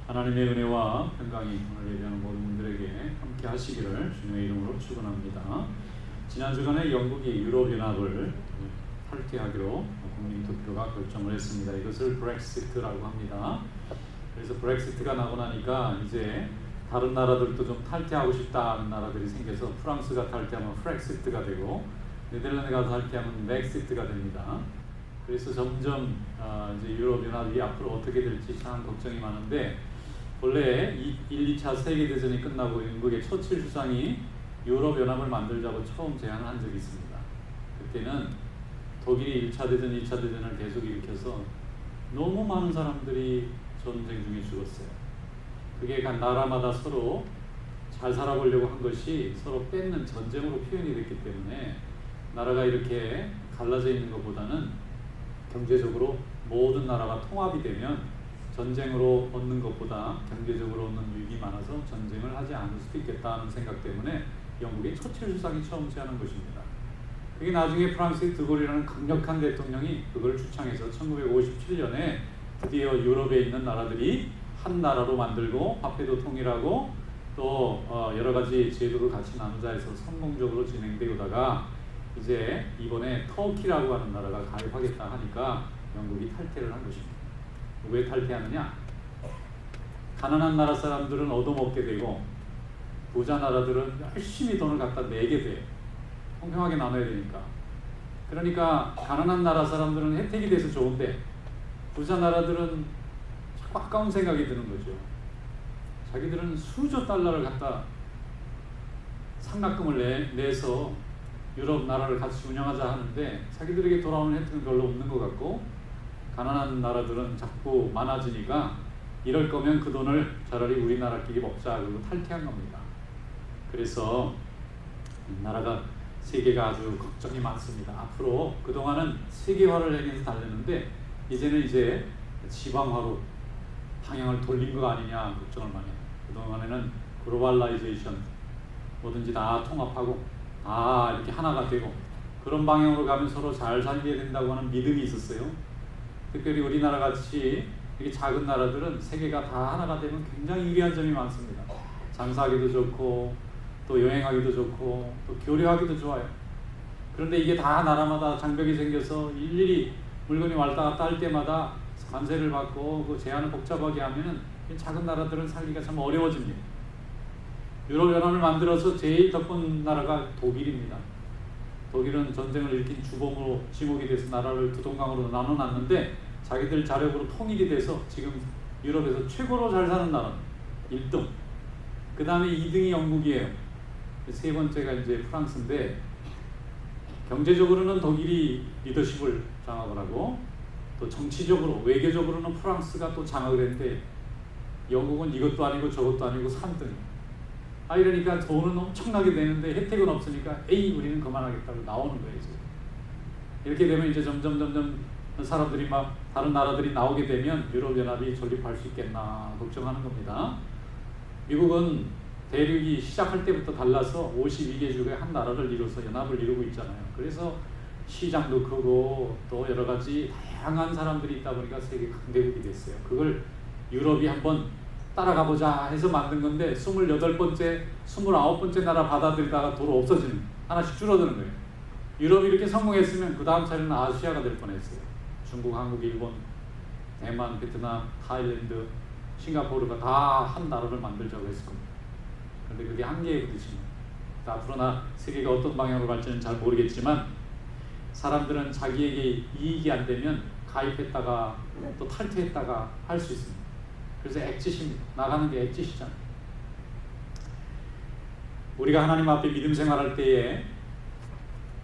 하나님의 은혜와 평강이 오늘 예배하는 모든 분들에게 함께 하시기를 주님의 이름으로 축원합니다. 지난 주간에 영국이 유럽연합을 탈퇴하기로 국민투표가 결정을 했습니다. 이것을 브렉시트라고 합니다. 그래서 브렉시트가 나고 나니까 이제 다른 나라들도 좀 탈퇴하고 싶다는 나라들이 생겨서 프랑스가 탈퇴하면 프렉시트가 되고 네덜란드가 탈퇴하면 맥시트가 됩니다. 그래서 점점 이제 유럽연합이 앞으로 어떻게 될지 참 걱정이 많은데, 원래 1, 2차 세계대전이 끝나고 영국의 처칠 수상이 유럽연합을 만들자고 처음 제안을 한 적이 있습니다. 그때는 독일이 1차 대전, 2차 대전을 계속 일으켜서 너무 많은 사람들이 전쟁 중에 죽었어요. 그게 나라마다 서로 잘 살아보려고 한 것이 서로 뺏는 전쟁으로 표현이 됐기 때문에 나라가 이렇게 갈라져 있는 것보다는 경제적으로 모든 나라가 통합이 되면 전쟁으로 얻는 것보다 경제적으로 얻는 유익이 많아서 전쟁을 하지 않을 수도 있겠다는 생각 때문에 영국의 처칠 수상이 처음 제안한 것입니다. 그게 나중에 프랑스의 드골이라는 강력한 대통령이 그걸 주창해서 1957년에 드디어 유럽에 있는 나라들이 한 나라로 만들고 화폐도 통일하고 또 여러 가지 제도를 같이 나누자 해서 성공적으로 진행되다가 이제 이번에 터키라고 하는 나라가 가입하겠다 하니까 영국이 탈퇴를 한 것입니다. 왜 탈퇴하느냐? 가난한 나라 사람들은 얻어먹게 되고 부자 나라들은 열심히 돈을 갖다 내게 돼. 공평하게 나눠야 되니까. 그러니까 가난한 나라 사람들은 혜택이 돼서 좋은데 부자 나라들은 자꾸 아까운 생각이 드는 거죠. 자기들은 수조 달러를 갖다 상납금을 내서 유럽 나라를 같이 운영하자 하는데 자기들에게 돌아오는 혜택은 별로 없는 것 같고, 가난한 나라들은 자꾸 많아지니까 이럴 거면 그 돈을 차라리 우리나라끼리 먹자 그리고 탈퇴한 겁니다. 그래서 나라가 세계가 아주 걱정이 많습니다. 앞으로 그동안은 세계화를 향해서 달렸는데 이제는 이제 지방화로 방향을 돌린 거 아니냐 걱정을 많이 해요. 그동안에는 글로벌라이제이션, 뭐든지 다 통합하고 다 이렇게 하나가 되고 그런 방향으로 가면 서로 잘 살게 된다고 하는 믿음이 있었어요. 특별히 우리나라 같이 이렇게 작은 나라들은 세계가 다 하나가 되면 굉장히 유리한 점이 많습니다. 장사하기도 좋고 또 여행하기도 좋고 또 교류하기도 좋아요. 그런데 이게 다 나라마다 장벽이 생겨서 일일이 물건이 왔다 갔다 할 때마다 관세를 받고 그 제한을 복잡하게 하면은 작은 나라들은 살기가 참 어려워집니다. 유럽연합을 만들어서 제일 덕분 나라가 독일입니다. 독일은 전쟁을 일으킨 주범으로 지목이 돼서 나라를 두 동강으로 나눠놨는데 자기들 자력으로 통일이 돼서 지금 유럽에서 최고로 잘 사는 나라 1등. 그 다음에 2등이 영국이에요. 세 번째가 이제 프랑스인데, 경제적으로는 독일이 리더십을 장악을 하고 또 정치적으로 외교적으로는 프랑스가 또 장악을 했는데 영국은 이것도 아니고 저것도 아니고 3등. 이러니까 돈은 엄청나게 되는데 혜택은 없으니까 우리는 그만하겠다고 나오는 거예요. 이제. 이렇게 되면 이제 점점 사람들이 막 다른 나라들이 나오게 되면 유럽연합이 존립할 수 있겠나 걱정하는 겁니다. 미국은 대륙이 시작할 때부터 달라서 52개국의 한 나라를 이뤄서 연합을 이루고 있잖아요. 그래서 시장도 크고 또 여러 가지 다양한 사람들이 있다 보니까 세계 강대국이 됐어요. 그걸 유럽이 한번 따라가 보자 해서 만든 건데 28번째, 29번째 나라 받아들이다가 도로 없어지는, 하나씩 줄어드는 거예요. 유럽이 이렇게 성공했으면 그 다음 차례는 아시아가 될 뻔했어요. 중국, 한국, 일본, 대만, 베트남, 타일랜드, 싱가포르가 다 한 나라를 만들자고 했을 겁니다. 그런데 그게 한계에 부딪힙니다. 앞으로나 세계가 어떤 방향으로 갈지는 잘 모르겠지만 사람들은 자기에게 이익이 안 되면 가입했다가 또 탈퇴했다가 할 수 있습니다. 그래서 엑짓입니다. 나가는 게 엑짓이잖아요. 우리가 하나님 앞에 믿음 생활할 때에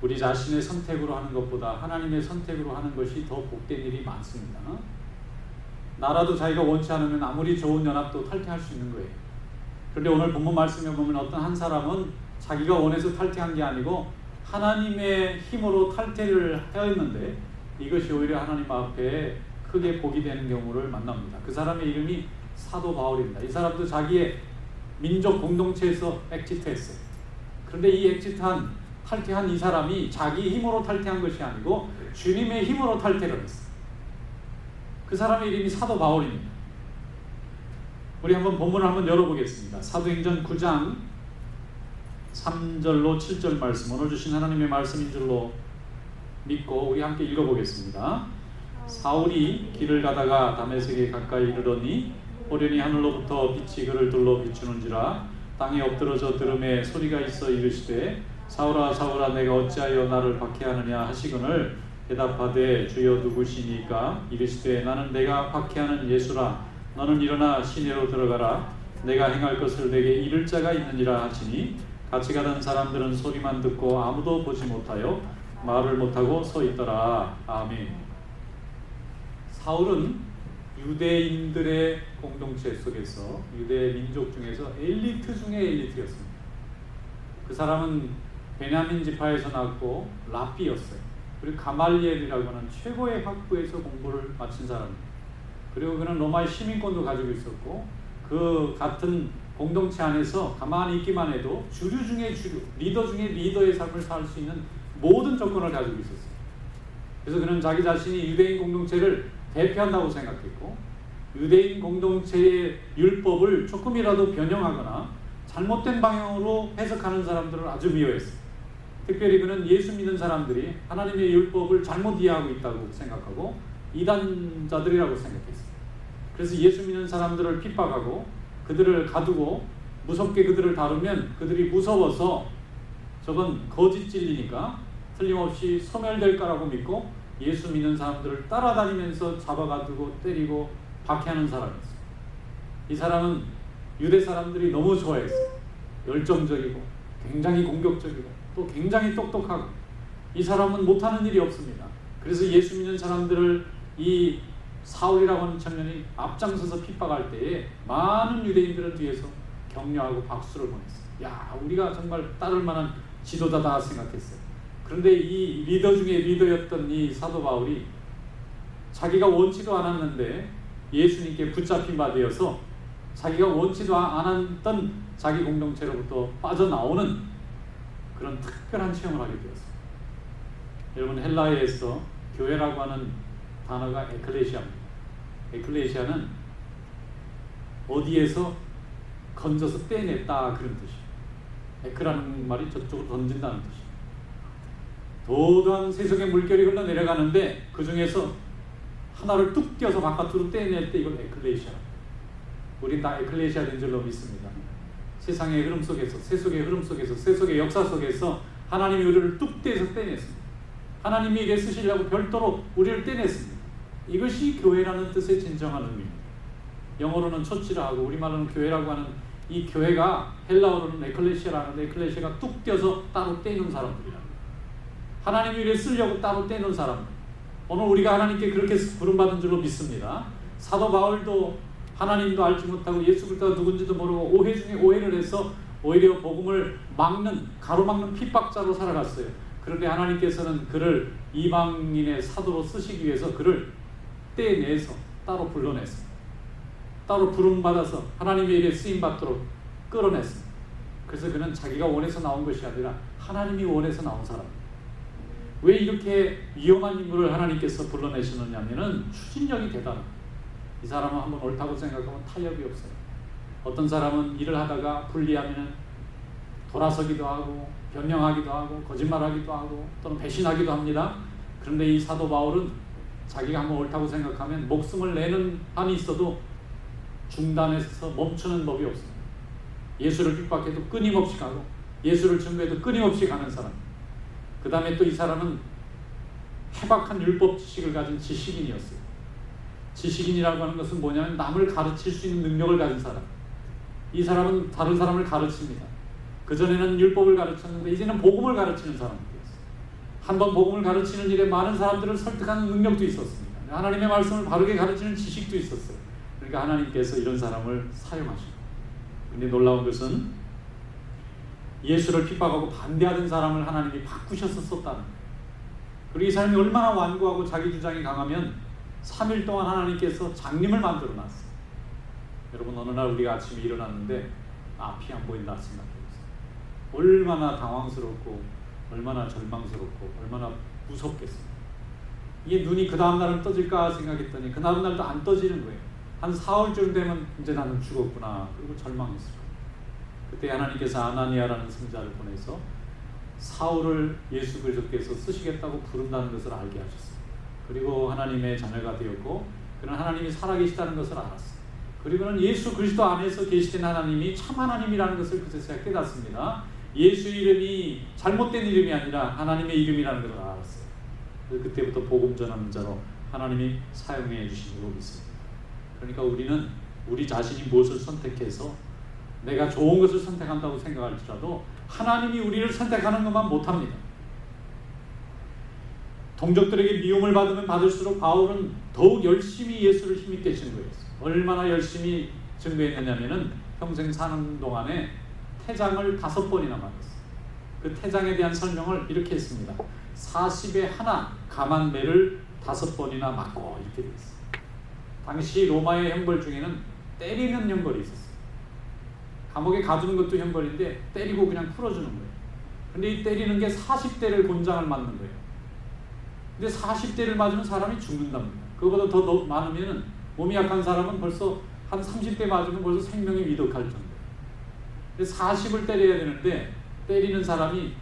우리 자신의 선택으로 하는 것보다 하나님의 선택으로 하는 것이 더 복된 일이 많습니다. 나라도 자기가 원치 않으면 아무리 좋은 연합도 탈퇴할 수 있는 거예요. 그런데 오늘 본문 말씀에 보면 어떤 한 사람은 자기가 원해서 탈퇴한 게 아니고 하나님의 힘으로 탈퇴를 하였는데 이것이 오히려 하나님 앞에 크게 복이 되는 경우를 만납니다. 그 사람의 이름이 사도 바울입니다. 이 사람도 자기의 민족 공동체에서 엑지트했어요. 그런데 이 탈퇴한 이 사람이 자기 힘으로 탈퇴한 것이 아니고 주님의 힘으로 탈퇴를 했어요. 그 사람의 이름이 사도 바울입니다. 우리 한번 본문을 한번 열어보겠습니다. 사도행전 9장 3절로 7절 말씀, 오늘 주신 하나님의 말씀인 줄로 믿고 우리 함께 읽어보겠습니다. 사울이 길을 가다가 다메섹에 가까이 이르더니 호련히 하늘로부터 빛이 그를 둘러 비추는지라 땅에 엎드러져 들음에 소리가 있어 이르시되 사울아 사울아 내가 어찌하여 나를 박해하느냐 하시거늘 대답하되 주여 누구시니까 이르시되 나는 내가 박해하는 예수라 너는 일어나 시내로 들어가라 내가 행할 것을 내게 이를 자가 있느니라 하시니 같이 가던 사람들은 소리만 듣고 아무도 보지 못하여 말을 못하고 서 있더라. 아멘. 사울은 유대인들의 공동체 속에서 유대 민족 중에서 엘리트 중에 엘리트였습니다. 그 사람은 베냐민 지파에서 났고 랍비였어요. 그리고 가말리엘이라고 하는 최고의 학부에서 공부를 마친 사람입니다. 그리고 그는 로마의 시민권도 가지고 있었고 그 같은 공동체 안에서 가만히 있기만 해도 주류 중에 주류, 리더 중에 리더의 삶을 살 수 있는 모든 조건을 가지고 있었어요. 그래서 그는 자기 자신이 유대인 공동체를 대표한다고 생각했고 유대인 공동체의 율법을 조금이라도 변형하거나 잘못된 방향으로 해석하는 사람들을 아주 미워했어요. 특별히 그는 예수 믿는 사람들이 하나님의 율법을 잘못 이해하고 있다고 생각하고 이단자들이라고 생각했어요. 그래서 예수 믿는 사람들을 핍박하고 그들을 가두고 무섭게 그들을 다루면 그들이 무서워서 저건 거짓 진리니까 틀림없이 소멸될까라고 믿고 예수 믿는 사람들을 따라다니면서 잡아가두고 때리고 박해하는 사람이었어요. 이 사람은 유대 사람들이 너무 좋아했어요. 열정적이고 굉장히 공격적이고 또 굉장히 똑똑하고 이 사람은 못하는 일이 없습니다. 그래서 예수 믿는 사람들을 이 사울이라고 하는 청년이 앞장서서 핍박할 때에 많은 유대인들을 뒤에서 격려하고 박수를 보냈어요. 야, 우리가 정말 따를 만한 지도자다 생각했어요. 그런데 이 리더 중에 리더였던 이 사도 바울이 자기가 원치도 않았는데 예수님께 붙잡힌 바 되어서 자기가 원치도 않았던 자기 공동체로부터 빠져나오는 그런 특별한 체험을 하게 되었어요. 여러분, 헬라어에서 교회라고 하는 단어가 에클레시아입니다. 에클레시아는 어디에서 건져서 떼냈다 그런 뜻이에요. 에크라는 말이 저쪽으로 던진다는 뜻이에요. 도도한 세속의 물결이 흘러내려가는데 그 중에서 하나를 뚝 떼어서 바깥으로 떼낼 때 이걸 에클레시아. 우린 다 에클레시아 된 줄로 믿습니다. 세상의 흐름 속에서, 세속의 흐름 속에서, 세속의 역사 속에서 하나님이 우리를 뚝 떼서 떼냈습니다. 하나님이 이래 쓰시려고 별도로 우리를 떼냈습니다. 이것이 교회라는 뜻의 진정한 의미입니다. 영어로는 처치라 하고 우리말로는 교회라고 하는 이 교회가 헬라어로는 에클레시아라는 에클레시아가 뚝 떼어서 따로 떼는 사람들이랍니다. 하나님이 이래 쓰려고 따로 떼는 사람들. 오늘 우리가 하나님께 그렇게 부름받은 줄로 믿습니다. 사도 바울도 하나님도 알지 못하고 예수 그리스도가 누군지도 모르고 오해 중에 오해를 해서 오히려 복음을 막는, 가로막는 핍박자로 살아갔어요. 그런데 하나님께서는 그를 이방인의 사도로 쓰시기 위해서 그를 떼내서 따로 불러냈습니다. 따로 부름받아서 하나님의 일에 쓰임받도록 끌어냈습니다. 그래서 그는 자기가 원해서 나온 것이 아니라 하나님이 원해서 나온 사람입니다. 왜 이렇게 위험한 인물을 하나님께서 불러내시느냐면은 추진력이 대단합니다. 이 사람은 한번 옳다고 생각하면 타협이 없어요. 어떤 사람은 일을 하다가 불리하면 돌아서기도 하고 변명하기도 하고 거짓말하기도 하고 또는 배신하기도 합니다. 그런데 이 사도 바울은 자기가 한번 옳다고 생각하면 목숨을 내는 한이 있어도 중단해서 멈추는 법이 없습니다. 예수를 핍박해도 끊임없이 가고 예수를 증거해도 끊임없이 가는 사람. 그 다음에 또 이 사람은 해박한 율법 지식을 가진 지식인이었어요. 지식인이라고 하는 것은 뭐냐면 남을 가르칠 수 있는 능력을 가진 사람. 이 사람은 다른 사람을 가르칩니다. 그전에는 율법을 가르쳤는데 이제는 복음을 가르치는 사람이 되었어요. 한번 복음을 가르치는 일에 많은 사람들을 설득하는 능력도 있었습니다. 하나님의 말씀을 바르게 가르치는 지식도 있었어요. 그러니까 하나님께서 이런 사람을 사용하십니다. 그런데 놀라운 것은 예수를 핍박하고 반대하던 사람을 하나님이 바꾸셔서 썼다는 거예요. 그리고 이 사람이 얼마나 완고하고 자기 주장이 강하면 3일 동안 하나님께서 장님을 만들어 놨어요. 여러분, 어느 날 우리가 아침에 일어났는데 앞이 안 보인다 생각해보세요. 얼마나 당황스럽고 얼마나 절망스럽고 얼마나 무섭겠어요. 이게 눈이 그 다음 날은 떠질까 생각했더니 그 다음 날도 안 떠지는 거예요. 한 4월쯤 되면 이제 나는 죽었구나. 그리고 절망했어요. 그때 하나님께서 아나니아라는 승자를 보내서 사울을 예수 그리스도께서 쓰시겠다고 부른다는 것을 알게 하셨어요. 그리고 하나님의 자녀가 되었고, 그는 하나님이 살아계시다는 것을 알았어요. 그리고는 예수 그리스도 안에서 계시된 하나님이 참 하나님이라는 것을 그제서야 깨닫습니다. 예수 이름이 잘못된 이름이 아니라 하나님의 이름이라는 것을 알았어요. 그때부터 복음 전하는 자로 하나님이 사용해 주신 줄로 믿습니다. 그러니까 우리는 우리 자신이 무엇을 선택해서 내가 좋은 것을 선택한다고 생각할지라도 하나님이 우리를 선택하는 것만 못합니다. 동족들에게 미움을 받으면 받을수록 바울은 더욱 열심히 예수를 힘있게 증거했어요. 얼마나 열심히 증거했느냐면은 평생 사는 동안에 태장을 5번이나 맞았어요. 그 태장에 대한 설명을 이렇게 했습니다. 40에 하나 감한 매를 5번이나 맞고 이렇게 되어 있어요. 당시 로마의 형벌 중에는 때리는 형벌이 있었어요. 감옥에 가두는 것도 형벌인데 때리고 그냥 풀어주는 거예요. 근데 이 때리는 게 40대를 곤장을 맞는 거예요. 근데 40대를 맞으면 사람이 죽는답니다. 그거보다 더 많으면 몸이 약한 사람은 벌써 한 30대 맞으면 벌써 생명이 위독할 정도예요. 근데 40을 때려야 되는데 때리는 사람이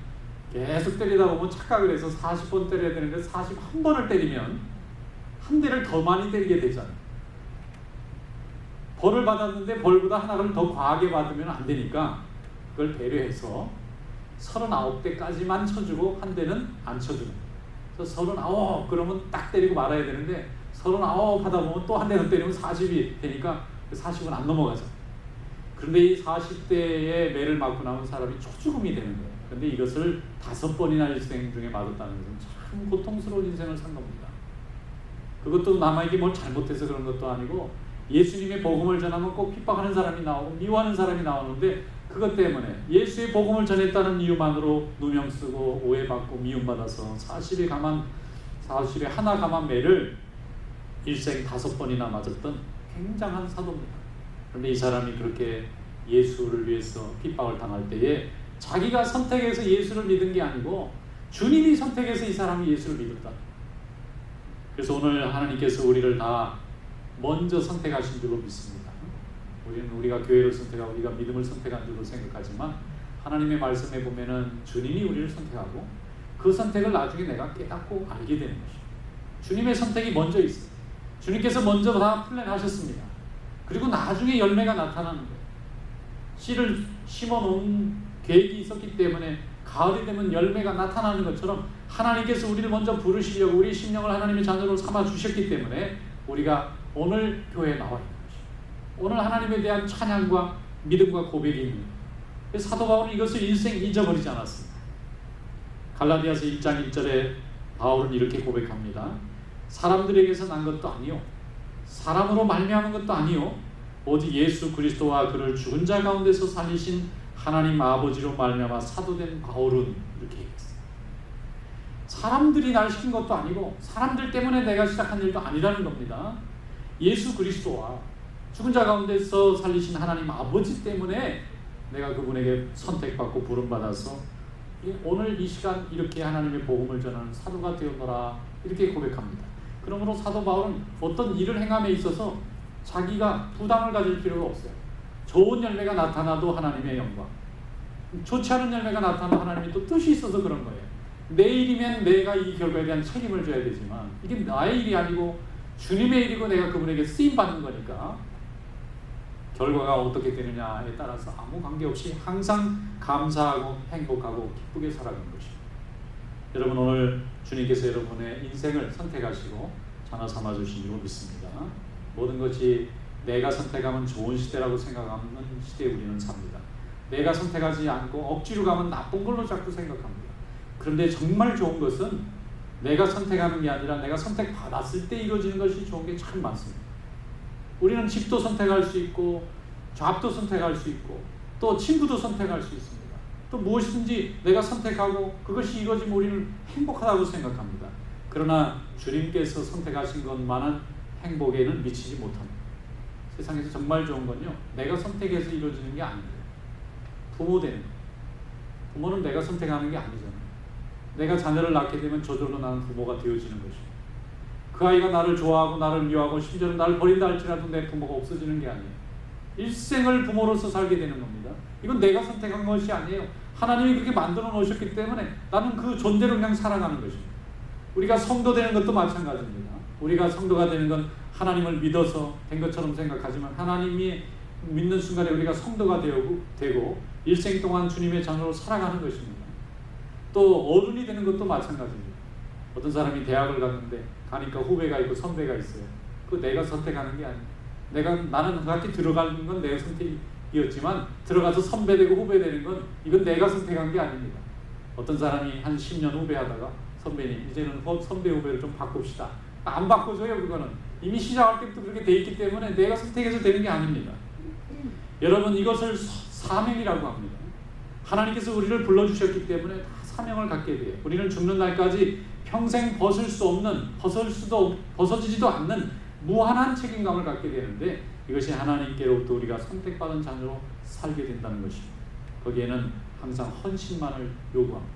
계속 때리다 보면 착각을 해서 40번 때려야 되는데 41번을 때리면 한 대를 더 많이 때리게 되잖아요. 벌을 받았는데 벌보다 하나를 더 과하게 받으면 안 되니까 그걸 배려해서 39대까지만 쳐주고 한 대는 안 쳐주는 거예요. 그래서 39 그러면 딱 때리고 말아야 되는데 39 하다 보면 또 한 대 더 때리면 40이 되니까 40은 안 넘어가죠. 그런데 이 40대의 매를 맞고 나면 사람이 초죽음이 되는 거예요. 그런데 이것을 5번이나 일생 중에 맞았다는 것은 참 고통스러운 인생을 산 겁니다. 그것도 남에게 뭘 잘못해서 그런 것도 아니고 예수님의 복음을 전하면 꼭 핍박하는 사람이 나오고 미워하는 사람이 나오는데 그것 때문에 예수의 복음을 전했다는 이유만으로 누명 쓰고 오해받고 미움받아서 40에 하나 감한 매를 일생 5번이나 맞았던 굉장한 사도입니다. 그런데 이 사람이 그렇게 예수를 위해서 핍박을 당할 때에 자기가 선택해서 예수를 믿은 게 아니고 주님이 선택해서 이 사람이 예수를 믿었다. 그래서 오늘 하나님께서 우리를 다 먼저 선택하신 줄로 믿습니다. 우리는 우리가 교회를 선택하고 우리가 믿음을 선택한 줄로 생각하지만 하나님의 말씀에 보면은 주님이 우리를 선택하고 그 선택을 나중에 내가 깨닫고 알게 되는 것이죠. 주님의 선택이 먼저 있어요. 주님께서 먼저 다 플랜하셨습니다. 그리고 나중에 열매가 나타나는 거예요. 씨를 심어놓은 계획이 있었기 때문에 가을이 되면 열매가 나타나는 것처럼 하나님께서 우리를 먼저 부르시려고 우리 심령을 하나님의 자녀로 삼아 주셨기 때문에 우리가 오늘 교회에 나와 있는 것이죠. 오늘 하나님에 대한 찬양과 믿음과 고백이 있는 거예요. 사도 바울은 이것을 일생 잊어버리지 않았습니다. 갈라디아서 1장 1절에 바울은 이렇게 고백합니다. 사람들에게서 난 것도 아니요 사람으로 말미암은 것도 아니요 오직 예수 그리스도와 그를 죽은 자 가운데서 살리신 하나님 아버지로 말미암아 사도된 바울은 이렇게 얘기했어요. 사람들이 날 시킨 것도 아니고 사람들 때문에 내가 시작한 일도 아니라는 겁니다. 예수 그리스도와 죽은 자 가운데서 살리신 하나님 아버지 때문에 내가 그분에게 선택받고 부름받아서 오늘 이 시간 이렇게 하나님의 복음을 전하는 사도가 되었노라 이렇게 고백합니다. 그러므로 사도 바울은 어떤 일을 행함에 있어서 자기가 부담을 가질 필요가 없어요. 좋은 열매가 나타나도 하나님의 영광, 좋지 않은 열매가 나타나도 하나님이 또 뜻이 있어서 그런 거예요. 내 일이면 내가 이 결과에 대한 책임을 져야 되지만 이게 나의 일이 아니고 주님의 일이고 내가 그분에게 쓰임받는 거니까 결과가 어떻게 되느냐에 따라서 아무 관계없이 항상 감사하고 행복하고 기쁘게 살아가는 것입니다. 여러분 오늘 주님께서 여러분의 인생을 선택하시고 자녀 삼아주신 줄 믿습니다. 모든 것이 내가 선택하면 좋은 시대라고 생각하는 시대에 우리는 삽니다. 내가 선택하지 않고 억지로 가면 나쁜 걸로 자꾸 생각합니다. 그런데 정말 좋은 것은 내가 선택하는 게 아니라 내가 선택받았을 때 이루어지는 것이 좋은 게 참 많습니다. 우리는 집도 선택할 수 있고 잡도 선택할 수 있고 또 친구도 선택할 수 있습니다. 또 무엇이든지 내가 선택하고 그것이 이루어지면 우리는 행복하다고 생각합니다. 그러나 주님께서 선택하신 것만한 행복에는 미치지 못합니다. 세상에서 정말 좋은 건요 내가 선택해서 이루어지는 게 아니에요. 부모 되는 거예요. 부모는 내가 선택하는 게 아니잖아요. 내가 자녀를 낳게 되면 저절로 나는 부모가 되어지는 것입니다. 그 아이가 나를 좋아하고 나를 미워하고 심지어는 나를 버린다 할지라도 내 부모가 없어지는 게 아니에요. 일생을 부모로서 살게 되는 겁니다. 이건 내가 선택한 것이 아니에요. 하나님이 그렇게 만들어 놓으셨기 때문에 나는 그 존재로 그냥 살아가는 것입니다. 우리가 성도 되는 것도 마찬가지입니다. 우리가 성도가 되는 건 하나님을 믿어서 된 것처럼 생각하지만 하나님이 믿는 순간에 우리가 성도가 되고 일생 동안 주님의 자녀로 살아가는 것입니다. 또 어른이 되는 것도 마찬가지입니다. 어떤 사람이 대학을 갔는데 가니까 후배가 있고 선배가 있어요. 그거 내가 선택하는 게 아니에요. 나는 그 학교 들어가는 건 내 선택이었지만 들어가서 선배 되고 후배 되는 건 이건 내가 선택한 게 아닙니다. 어떤 사람이 한 10년 후배 하다가 선배님 이제는 선배 후배를 좀 바꿉시다. 안 바꿔줘요. 그거는 이미 시작할 때부터 그렇게 돼 있기 때문에 내가 선택해서 되는 게 아닙니다. 여러분 이것을 사명이라고 합니다. 하나님께서 우리를 불러주셨기 때문에 다 사명을 갖게 돼요. 우리는 죽는 날까지 평생 벗어지지도 않는 무한한 책임감을 갖게 되는데 이것이 하나님께로부터 우리가 선택받은 자녀로 살게 된다는 것입니다. 거기에는 항상 헌신만을 요구합니다.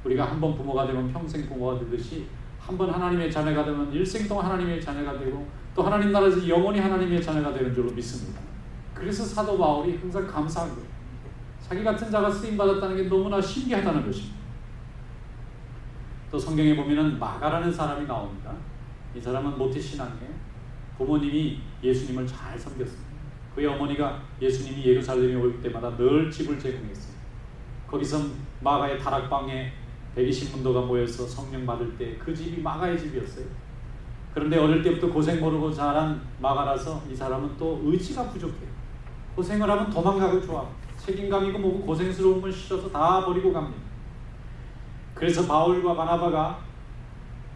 우리가 한번 부모가 되면 평생 부모가 되듯이 한번 하나님의 자녀가 되면 일생 동안 하나님의 자녀가 되고 또 하나님 나라에서 영원히 하나님의 자녀가 되는 줄로 믿습니다. 그래서 사도 바울이 항상 감사한 거예요. 자기 같은 자가 쓰임받았다는 게 너무나 신기하다는 것입니다. 또 성경에 보면은 마가라는 사람이 나옵니다. 이 사람은 모태신앙이에요. 부모님이 예수님을 잘 섬겼습니다. 그의 어머니가 예수님이 예루살렘에 올 때마다 늘 집을 제공했어요. 거기서 마가의 다락방에 120문도가 모여서 성령 받을 때 그 집이 마가의 집이었어요. 그런데 어릴 때부터 고생 모르고 자란 마가라서 이 사람은 또 의지가 부족해요. 고생을 하면 도망가고 좋아. 책임감이고 뭐고 고생스러운 건 싫어서 다 버리고 갑니다. 그래서 바울과 바나바가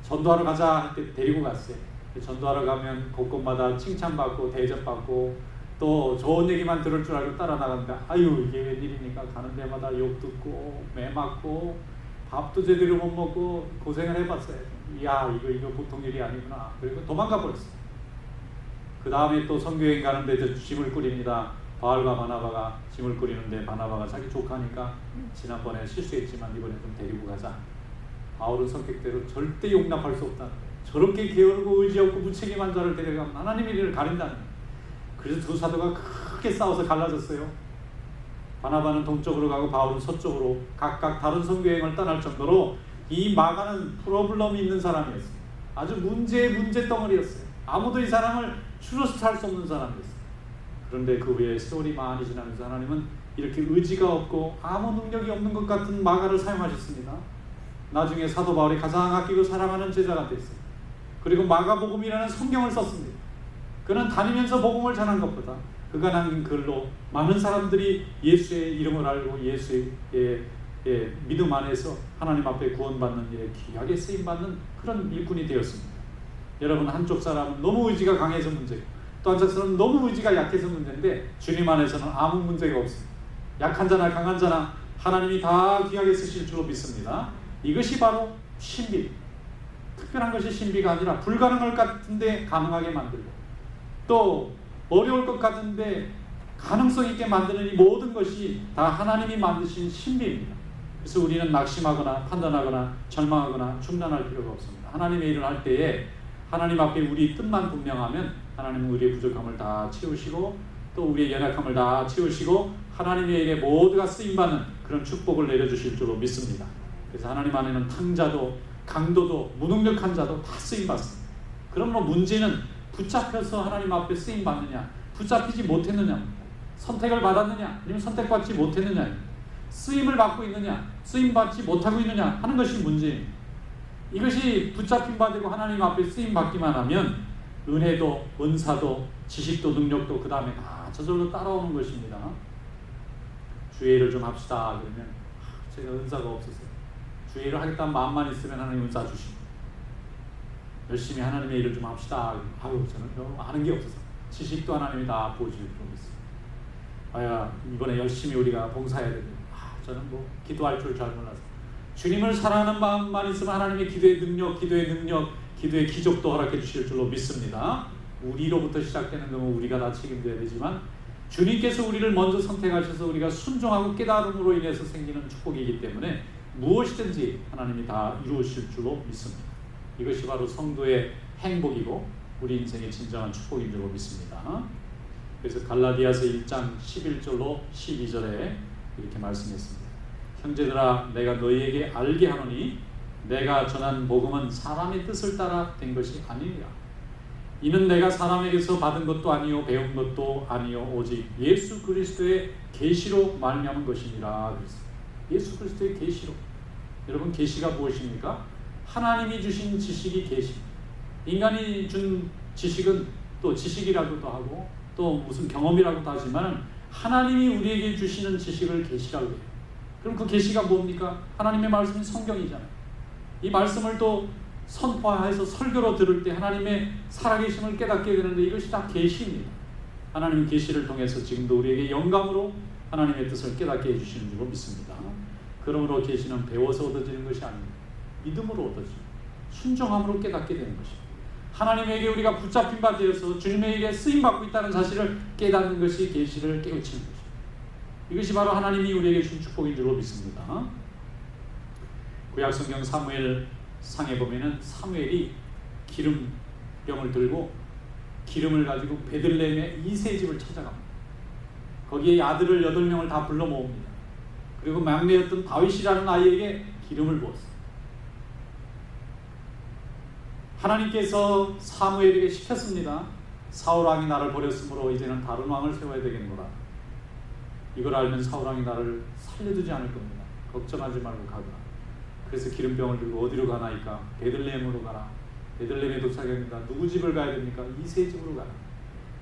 전도하러 가자 할 때 데리고 갔어요. 전도하러 가면 곳곳마다 칭찬받고 대접받고 또 좋은 얘기만 들을 줄 알고 따라 나간다. 아유 이게 웬일입니까? 가는 데마다 욕 듣고 매 맞고 밥도 제대로 못 먹고 고생을 해봤어요. 이야 이거 보통 일이 아니구나. 그리고 도망가 버렸어요. 그 다음에 또 선교여행 가는데 짐을 꾸립니다. 바울과 바나바가 짐을 꾸리는데 바나바가 자기 조카니까 지난번에 실수했지만 이번에 좀 데리고 가자. 바울은 성격대로 절대 용납할 수 없다는 거예요. 저렇게 게으르고 의지 없고 무책임한 자를 데려가면 하나님의 일을 가린다는 거예요. 그래서 두 사도가 크게 싸워서 갈라졌어요. 바나바는 동쪽으로 가고 바울은 서쪽으로 각각 다른 선교여행을 떠날 정도로 이 마가는 프로블럼이 있는 사람이었어요. 아주 문제 덩어리였어요. 아무도 이 사람을 추스할 수 없는 사람이었어요. 그런데 그 후에 세월이 많이 지나면서 하나님은 이렇게 의지가 없고 아무 능력이 없는 것 같은 마가를 사용하셨습니다. 나중에 사도 바울이 가장 아끼고 사랑하는 제자가 됐어요. 그리고 마가복음이라는 성경을 썼습니다. 그는 다니면서 복음을 전한 것보다 그가 남긴 글로 많은 사람들이 예수의 이름을 알고 예수의 믿음 안에서 하나님 앞에 구원받는 일에 귀하게 쓰임받는 그런 일꾼이 되었습니다. 여러분 한쪽 사람은 너무 의지가 강해서 문제고 또 한쪽 사람은 너무 의지가 약해서 문제인데 주님 안에서는 아무 문제가 없습니다. 약한 자나 강한 자나 하나님이 다 귀하게 쓰실 줄로 믿습니다. 이것이 바로 신비입니다. 특별한 것이 신비가 아니라 불가능할 것 같은데 가능하게 만들고 또 어려울 것 같은데 가능성 있게 만드는 이 모든 것이 다 하나님이 만드신 신비입니다. 그래서 우리는 낙심하거나 판단하거나 절망하거나 중단할 필요가 없습니다. 하나님의 일을 할 때에 하나님 앞에 우리 뜻만 분명하면 하나님은 우리의 부족함을 다 채우시고 또 우리의 연약함을 다 채우시고 하나님의 일에 모두가 쓰임받는 그런 축복을 내려주실 줄로 믿습니다. 그래서 하나님 안에는 탕자도 강도도 무능력한 자도 다 쓰임받습니다. 그러므로 문제는 붙잡혀서 하나님 앞에 쓰임받느냐 붙잡히지 못했느냐 선택을 받았느냐 아니면 선택받지 못했느냐 쓰임을 받고 있느냐 쓰임받지 못하고 있느냐 하는 것이 문제입니다. 이것이 붙잡힘 받고 하나님 앞에 쓰임받기만 하면 은혜도 은사도 지식도 능력도 그 다음에 다 저절로 따라오는 것입니다. 주의 일을 좀 합시다 그러면 제가 은사가 없어서 주의 일을 하겠다는 마음만 있으면 하나님 은사 주십니다. 열심히 하나님의 일을 좀 합시다. 아유 저는 너무 아는 게 없어서 지식도 하나님이 다 보여줄 줄 믿습니다. 이번에 열심히 우리가 봉사해야 됩니다. 저는 뭐 기도할 줄 잘 몰라서 주님을 사랑하는 마음만 있으면 하나님의 기도의 능력, 기도의 기적도 허락해 주실 줄로 믿습니다. 우리로부터 시작되는 경우 우리가 다 책임져야 되지만 주님께서 우리를 먼저 선택하셔서 우리가 순종하고 깨달음으로 인해서 생기는 축복이기 때문에 무엇이든지 하나님이 다 이루실 줄로 믿습니다. 이것이 바로 성도의 행복이고 우리 인생의 진정한 축복인 줄 믿습니다. 그래서 갈라디아서 1장 11절로 12절에 이렇게 말씀했습니다. 형제들아 내가 너희에게 알게 하노니 내가 전한 복음은 사람의 뜻을 따라 된 것이 아니니라. 이는 내가 사람에게서 받은 것도 아니요 배운 것도 아니요 오직 예수 그리스도의 계시로 말미암은 것이니라. 예수 그리스도의 계시로. 여러분 계시가 무엇입니까? 하나님이 주신 지식이 계시. 인간이 준 지식은 또 지식이라고도 하고 또 무슨 경험이라고도 하지만 하나님이 우리에게 주시는 지식을 계시라고 해요. 그럼 그 계시가 뭡니까? 하나님의 말씀이 성경이잖아요. 이 말씀을 또 선포해서 설교로 들을 때 하나님의 살아계심을 깨닫게 되는데 이것이 다 계시입니다. 하나님의 계시를 통해서 지금도 우리에게 영감으로 하나님의 뜻을 깨닫게 해주시는 줄로 믿습니다. 그러므로 계시는 배워서 얻어지는 것이 아닙니다. 믿음으로 얻어지고 순종함으로 깨닫게 되는 것입니다. 하나님에게 우리가 붙잡힌 바 되어서 주님의 일에 쓰임받고 있다는 사실을 깨닫는 것이 계시를 깨우치는 것입니다. 이것이 바로 하나님이 우리에게 준 축복인 줄로 믿습니다. 구약성경 사무엘 상에 보면은 사무엘이 기름병을 들고 기름을 가지고 베들레헴의 이새집을 찾아갑니다. 거기에 아들을 8명을 다 불러 모읍니다. 그리고 막내였던 다윗이라는 아이에게 기름을 부었어요. 하나님께서 사무엘에게 시켰습니다. 사울 왕이 나를 버렸으므로 이제는 다른 왕을 세워야 되겠노라. 이걸 알면 사울 왕이 나를 살려두지 않을 겁니다. 걱정하지 말고 가거라. 그래서 기름병을 들고 어디로 가나이까? 베들레헴으로 가라. 베들레헴에 도착합니다. 누구 집을 가야 됩니까? 이새 집으로 가라.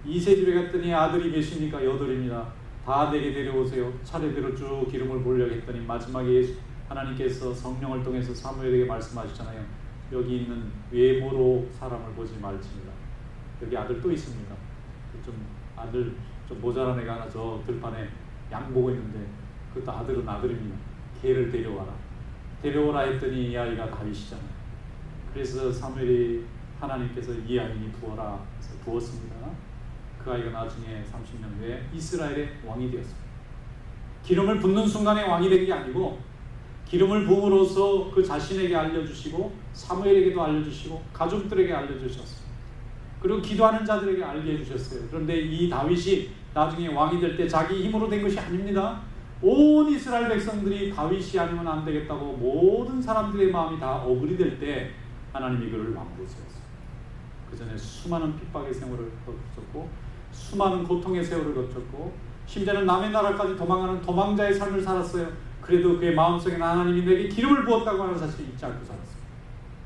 이새 집에 갔더니 아들이 몇입니까? 8입니다. 다 내게 데려오세요. 차례대로 쭉 기름을 부으려고 했더니 마지막에 하나님께서 성령을 통해서 사무엘에게 말씀하시잖아요. 여기 있는 외모로 사람을 보지 말지니라. 여기 아들 또 있습니다. 아들 좀 모자란 애가 하나 저 들판에 양 보고 있는데 그것도 아들은 아들입니다. 걔를 데려와라. 데려오라 했더니 이 아이가 다윗이잖아요. 그래서 사무엘이 하나님께서 이 아이니 부어라 해서 부었습니다. 그 아이가 나중에 30년 후에 이스라엘의 왕이 되었습니다. 기름을 붓는 순간에 왕이 된 게 아니고 기름을 부음으로써 그 자신에게 알려주시고 사무엘에게도 알려주시고 가족들에게 알려주셨어요. 그리고 기도하는 자들에게 알게 해주셨어요. 그런데 이 다윗이 나중에 왕이 될 때 자기 힘으로 된 것이 아닙니다. 온 이스라엘 백성들이 다윗이 아니면 안 되겠다고 모든 사람들의 마음이 다 어글이 될 때 하나님이 그를 왕으로 세웠어요. 그 전에 수많은 핍박의 세월을 거쳤고 수많은 고통의 세월을 거쳤고 심지어는 남의 나라까지 도망가는 도망자의 삶을 살았어요. 그래도 그의 마음속에 하나님이 내게 기름을 부었다고 하는 사실을 잊지 않고 살았어요.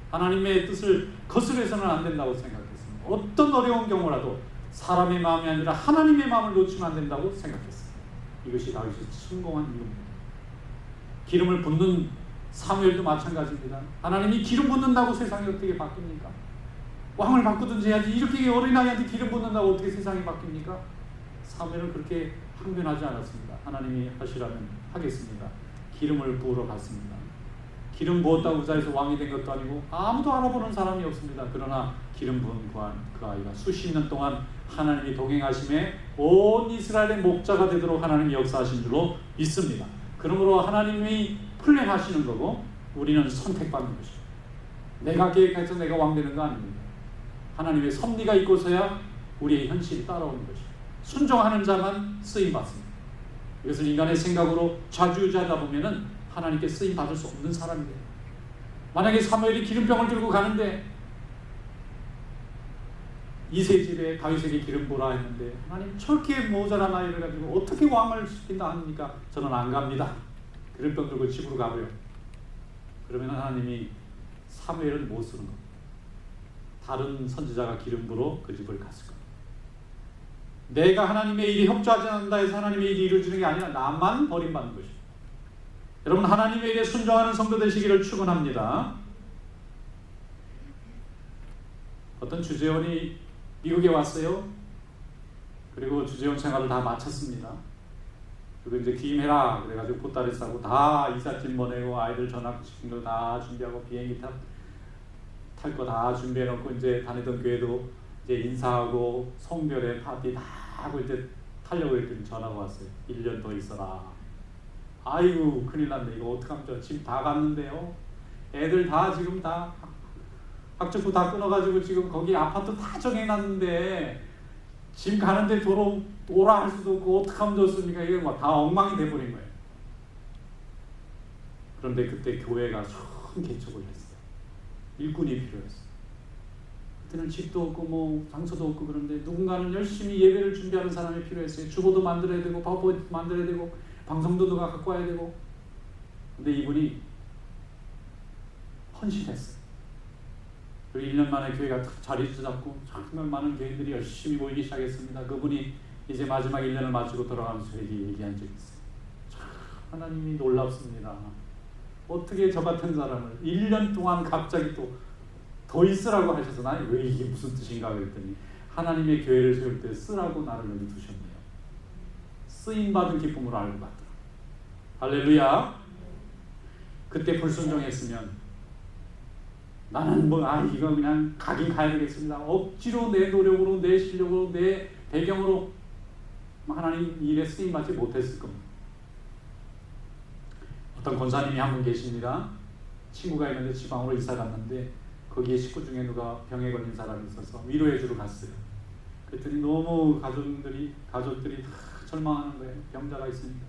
하나님의 뜻을 거스려서는 안 된다고 생각했습니다. 어떤 어려운 경우라도 사람의 마음이 아니라 하나님의 마음을 놓치면 안 된다고 생각했어요. 이것이 다윗이 성공한 이유입니다. 기름을 붓는 사무엘도 마찬가지입니다. 하나님이 기름 붓는다고 세상이 어떻게 바뀝니까? 왕을 바꾸든지 해야지 이렇게 어린아이한테 기름 붓는다고 어떻게 세상이 바뀝니까? 사무엘은 그렇게 항변하지 않았습니다. 하나님이 하시라면 하겠습니다. 기름을 부으러 갔습니다. 기름 부었다고 그 자리에서 왕이 된 것도 아니고 아무도 알아보는 사람이 없습니다. 그러나 기름 부은 그 아이가 수십 년 동안 하나님이 동행하심에 온 이스라엘의 목자가 되도록 하나님이 역사하신 줄로 믿습니다. 그러므로 하나님이 플랜하시는 거고 우리는 선택받는 것입니다. 내가 계획해서 내가 왕 되는 거 아닙니다. 하나님의 섭리가 있고서야 우리의 현실이 따라오는 것입니다. 순종하는 자만 쓰임받습니다. 이것을 인간의 생각으로 좌지우지하다 보면은 하나님께 쓰임받을 수 없는 사람이 돼요. 만약에 사무엘이 기름병을 들고 가는데 이새 집에 다윗에게 기름 부으라 했는데 하나님 저렇게 모자란 아이를 가지고 어떻게 왕을 시킨다 합니까? 저는 안 갑니다. 기름병 들고 집으로 가고요. 그러면 하나님이 사무엘은 못 쓰는 겁니다. 다른 선지자가 기름 부으러 그 집을 갔을 겁니다. 내가 하나님의 일이 협조하지 않는다 해서 하나님의 일이 이루어지는 게 아니라 나만 버림받는 것입니다. 여러분 하나님의 일에 순종하는 성도 되시기를 축원합니다. 어떤 주재원이 미국에 왔어요. 그리고 주재원 생활을 다 마쳤습니다. 그리고 이제 귀임해라 그래가지고 보따리 싸고 다 이삿짐 보내고 아이들 전학시킨 거 다 준비하고 비행기 탈 거 다 준비해놓고 이제 다니던 교회도 이제 인사하고 성별회 파티 다 하고 이제 타려고 했더니 전화가 왔어요. 1년 더 있어라. 아이고 큰일 났네. 이거 어떡하면 짐 다 갔는데요. 애들 다 지금 다 학적부 다 끊어가지고 지금 거기 아파트 다 정해놨는데 지금 가는데 오라 할 수도 없고 어떻게 하면 좋습니까? 이게 막 다 엉망이 돼버린 거예요. 그런데 그때 교회가 큰 개척을 했어요. 일꾼이 필요했어요. 그때는 집도 없고 뭐 장소도 없고 그런데 누군가는 열심히 예배를 준비하는 사람이 필요했어요. 주보도 만들어야 되고 파워포인트 만들어야 되고 방송도 누가 갖고 와야 되고. 근데 이분이 헌신했어요. 그리고 1년 만에 교회가 자리 잡고 정말 많은 교인들이 열심히 모이기 시작했습니다. 그분이 이제 마지막 1년을 마치고 돌아가면서 저에게 얘기한 적이 있어요. 참 하나님이 놀랍습니다. 어떻게 저 같은 사람을 1년 동안 갑자기 또 더 있으라고 하셔서 나는 왜 이게 무슨 뜻인가 그랬더니 하나님의 교회를 세울 때 쓰라고 나를 여기 두셨네요. 쓰임받은 기쁨으로 알고 갔더라. 할렐루야. 그때 불순종했으면 나는 이거 그냥 가긴 가야 되겠습니다. 억지로 내 노력으로 내 실력으로 내 배경으로 하나님 일에 쓰임받지 못했을 겁니다. 어떤 권사님이 한 분 계십니다. 친구가 있는데 지방으로 이사 갔는데 거기에 식구 중에 누가 병에 걸린 사람이 있어서 위로해 주러 갔어요. 그랬더니 너무 가족들이 다 절망하는 거예요. 병자가 있으니까.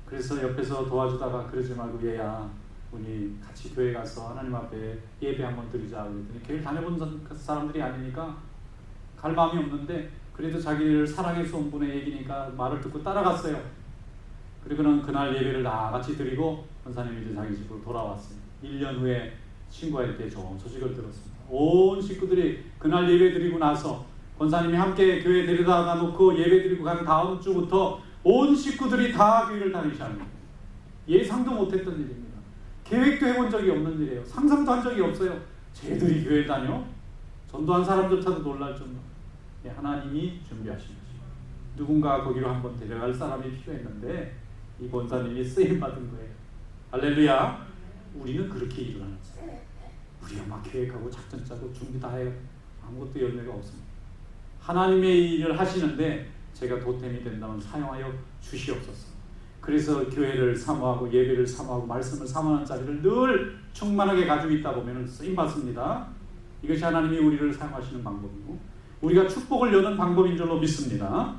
그래서 옆에서 도와주다가 그러지 말고 얘야 우리 같이 교회 가서 하나님 앞에 예배 한번 드리자 그랬더니 교회 다녀본 사람들이 아니니까 갈 마음이 없는데 그래도 자기를 사랑해서 온 분의 얘기니까 말을 듣고 따라갔어요. 그리고는 그날 예배를 다 같이 드리고 권사님이 이제 자기 집으로 돌아왔어요. 1년 후에 친구에게 좋은 소식을 들었습니다. 온 식구들이 그날 예배 드리고 나서 권사님이 함께 교회 데려다가 놓고 예배 드리고 간 다음 주부터 온 식구들이 다 교회를 다니기 시작합니다. 예상도 못했던 일입니다. 계획도 해본 적이 없는 일이에요. 상상도 한 적이 없어요. 쟤들이 교회를 다녀? 전도한 사람조차도 놀랄 정도. 하나님이 준비하신 것입니다. 누군가 거기로 한번 데려갈 사람이 필요했는데 이 권사님이 쓰임받은 거예요. 할렐루야. 우리는 그렇게 일을 하는 거예요. 우리가 막 계획하고 작전 짜고 준비 다 해요. 아무것도 열매가 없습니다. 하나님의 일을 하시는데 제가 도템이 된다면 사용하여 주시옵소서. 그래서 교회를 사모하고 예배를 사모하고 말씀을 사모하는 자리를 늘 충만하게 가지고 있다 보면 쓰임받습니다. 이것이 하나님이 우리를 사용하시는 방법이고 우리가 축복을 여는 방법인 줄로 믿습니다.